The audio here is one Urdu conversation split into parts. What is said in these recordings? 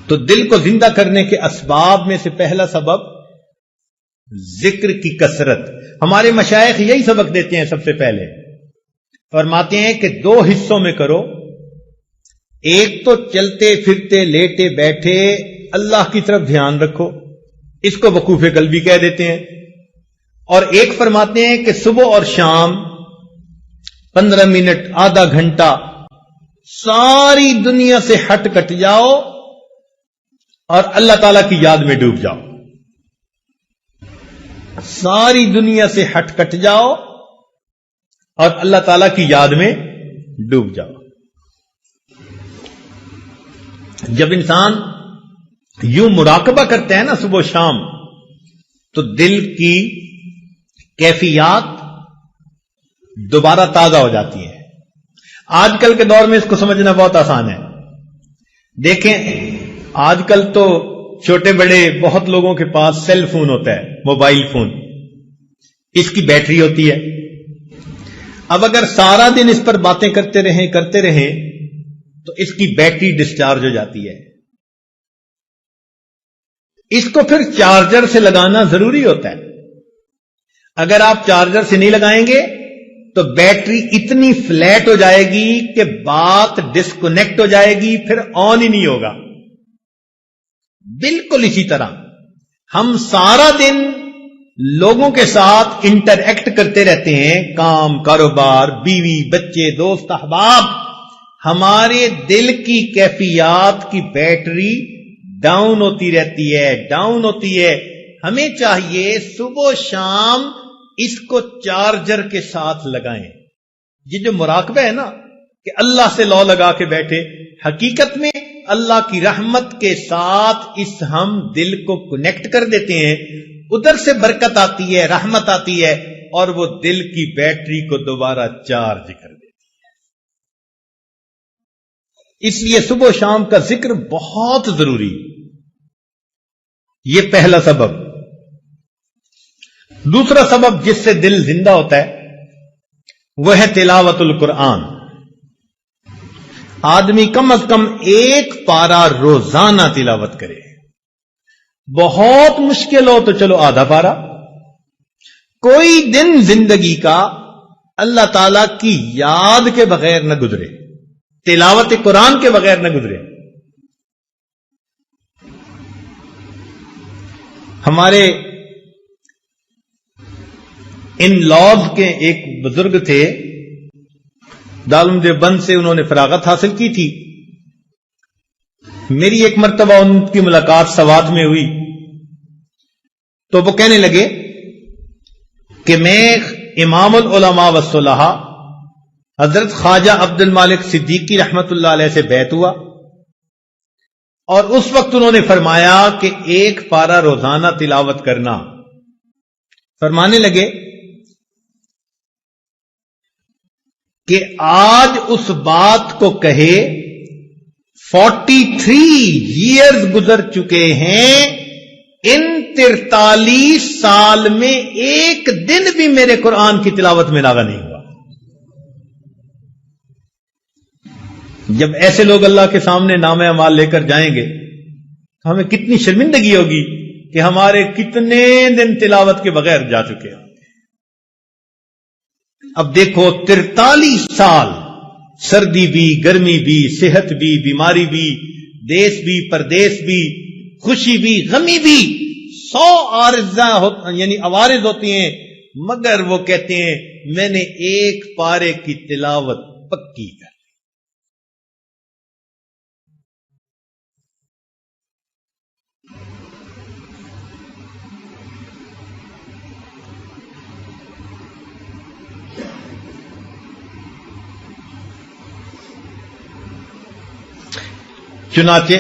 تو دل کو زندہ کرنے کے اسباب میں سے پہلا سبب ذکر کی کثرت. ہمارے مشائخ یہی سبق دیتے ہیں سب سے پہلے. فرماتے ہیں کہ 2 حصوں میں کرو. ایک تو چلتے پھرتے لیٹے بیٹھے اللہ کی طرف دھیان رکھو، اس کو وقوف قلبی کہہ دیتے ہیں. اور ایک فرماتے ہیں کہ صبح اور شام 15 منٹ آدھا گھنٹہ ساری دنیا سے ہٹ کٹ جاؤ اور اللہ تعالی کی یاد میں ڈوب جاؤ. ساری دنیا سے ہٹ کٹ جاؤ اور اللہ تعالی کی یاد میں ڈوب جاؤ. جب انسان یوں مراقبہ کرتا ہے نا صبح و شام، تو دل کی کیفیات دوبارہ تازہ ہو جاتی ہے. آج کل کے دور میں اس کو سمجھنا بہت آسان ہے. دیکھیں آج کل تو چھوٹے بڑے بہت لوگوں کے پاس سیل فون ہوتا ہے، موبائل فون. اس کی بیٹری ہوتی ہے. اب اگر سارا دن اس پر باتیں کرتے رہیں تو اس کی بیٹری ڈسچارج ہو جاتی ہے. اس کو پھر چارجر سے لگانا ضروری ہوتا ہے. اگر آپ چارجر سے نہیں لگائیں گے تو بیٹری اتنی فلیٹ ہو جائے گی کہ بات ڈسکنیکٹ ہو جائے گی، پھر آن ہی نہیں ہوگا. بالکل اسی طرح ہم سارا دن لوگوں کے ساتھ انٹریکٹ کرتے رہتے ہیں، کام کاروبار، بیوی بچے دوست احباب. ہمارے دل کی کیفیات کی بیٹری ڈاؤن ہوتی رہتی ہے. ہمیں چاہیے صبح و شام اس کو چارجر کے ساتھ لگائیں. یہ جو مراقبہ ہے نا کہ اللہ سے لو لگا کے بیٹھے، حقیقت میں اللہ کی رحمت کے ساتھ اس ہم دل کو کنیکٹ کر دیتے ہیں. ادھر سے برکت آتی ہے، رحمت آتی ہے، اور وہ دل کی بیٹری کو دوبارہ چارج کر دیتی ہے. اس لیے صبح و شام کا ذکر بہت ضروری. یہ پہلا سبب. دوسرا سبب جس سے دل زندہ ہوتا ہے وہ ہے تلاوت القرآن. آدمی کم از کم 1 پارہ روزانہ تلاوت کرے. بہت مشکل ہو تو چلو آدھا پارہ. کوئی دن زندگی کا اللہ تعالی کی یاد کے بغیر نہ گزرے، تلاوت قرآن کے بغیر نہ گزرے. ہمارے ان لاز کے ایک بزرگ تھے، دارالعلوم دیوبند سے انہوں نے فراغت حاصل کی تھی. میری ایک مرتبہ ان کی ملاقات سوات میں ہوئی تو وہ کہنے لگے کہ میں امام العلماء والصلحاء حضرت خواجہ عبد المالک صدیقی رحمت اللہ علیہ سے بیعت ہوا، اور اس وقت انہوں نے فرمایا کہ 1 پارہ روزانہ تلاوت کرنا. فرمانے لگے کہ آج اس بات کو کہے 43 ایئرز گزر چکے ہیں، ان 43 سال میں ایک دن بھی میرے قرآن کی تلاوت میں لاغا نہیں ہوا. جب ایسے لوگ اللہ کے سامنے نام اعمال لے کر جائیں گے تو ہمیں کتنی شرمندگی ہوگی کہ ہمارے کتنے دن تلاوت کے بغیر جا چکے ہیں. اب دیکھو 43 سال، سردی بھی، گرمی بھی، صحت بھی، بیماری بھی، دیس بھی، پردیس بھی، خوشی بھی، غمی بھی، 100 عوارض ہوتی ہیں، مگر وہ کہتے ہیں میں نے 1 پارے کی تلاوت پکی کر. چنانچہ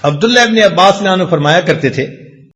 عبداللہ ابن عباس نے فرمایا کرتے تھے